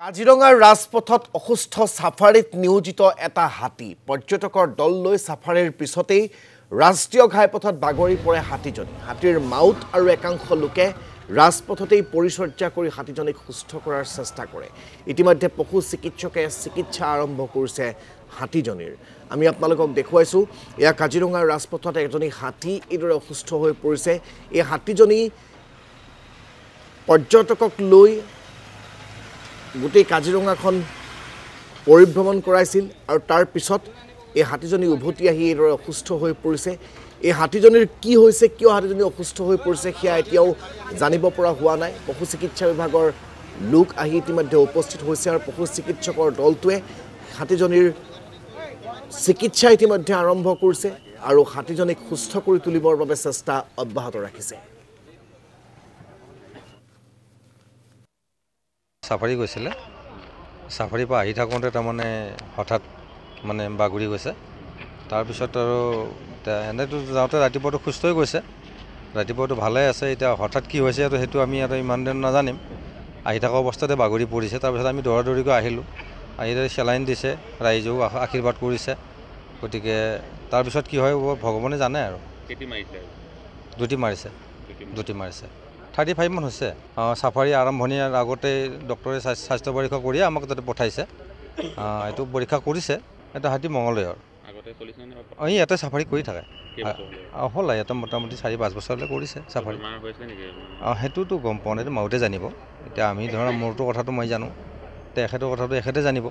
কাজিৰঙাৰ ৰাজপথত অসুস্থ সাফাৰীত নিয়োজিত এটা হাতী পৰ্যটকৰ দল লৈ সাফাৰীৰ পিছতেই ৰাষ্ট্ৰীয় ঘাইপথত বাগৰি পৰে হাতীজনী হাতীৰ মাউত আৰু একাংশ লোকে ৰাজপথতেই পৰিচৰ্যা কৰি হাতীজনীক সুস্থ কৰাৰ চেষ্টা কৰে ইতিমধ্যে পশু চিকিৎসকে চিকিৎসা আৰম্ভ কৰিছে হাতীজনীৰ আমি আপোনালোকক দেখুৱাইছো এয়া কাজিৰঙাৰ ৰাজপথত এজনী হাতী ইদৰে অসুস্থ হৈ পৰিছে এই হাতীজনী পৰ্যটকক লৈ গোটেই কাজিৰঙাখন পৰিভ্ৰমণ কৰাইছিল আৰু তাৰ পিছত এই হাতীজনী উভতি আহি এদৰে অসুস্থ হৈ পৰিছে এই হাতীজনীৰ কি হৈছে কিয় হাতীজনী অসুস্থ হৈ পৰিছে সেয়া এতিয়াও জানিব পৰা হোৱা নাই পশু চিকিৎসা বিভাগৰ লোক আহি ইতিমধ্যে উপস্থিত হৈছে আৰু পশু চিকিৎসকৰ দলটোৱে হাতীজনীৰ চিকিৎসা ইতিমধ্যে আৰম্ভ কৰিছে আৰু হাতীজনীক সুস্থ কৰি তুলিবৰ বাবে চেষ্টা অব্যাহত ৰাখিছে সাফাৰী গৈছিলে সাফাৰীৰ পৰা আহি থাকোঁতে তাৰমানে হঠাৎ মানে বাগৰি গৈছে তাৰপিছত আৰু এনেতো যাওঁতে ৰাতিপুৱাটো সুস্থ হৈ গৈছে ৰাতিপুৱাটো ভালে আছে এতিয়া হঠাৎ কি হৈছে সেইটো আমি আৰু ইমান দিন নাজানিম আহি থকা অৱস্থাতে বাগৰি পৰিছে তাৰপিছত আমি দৌৰাদৌৰিকৈ আহিলোঁ আহি চেলাইন দিছে ৰাইজেও আশীৰ্বাদ কৰিছে গতিকে তাৰপিছত কি হয় ভগৱানে জানে আৰু দুটি মাৰিছে 35 মান হৈছে সাফাৰী আৰম্ভণিৰ আগতে ডক্টৰে স্বাস্থ্য পৰীক্ষা কৰি আমাক তাতে পঠাইছে এইটো পৰীক্ষা কৰিছে এটা হাতী মঙলদৈৰ ইয়াতে সাফাৰী কৰি থাকে হ'ল ইয়াতে মোটামুটি 4-5 বছৰলৈ কৰিছে সাফাৰী সেইটোতো গম পোৱা নাই মাউতে জানিব এতিয়া আমি ধৰা মোৰটো কথাটো মই জানো তেখেতৰ কথাটো এখেতে জানিব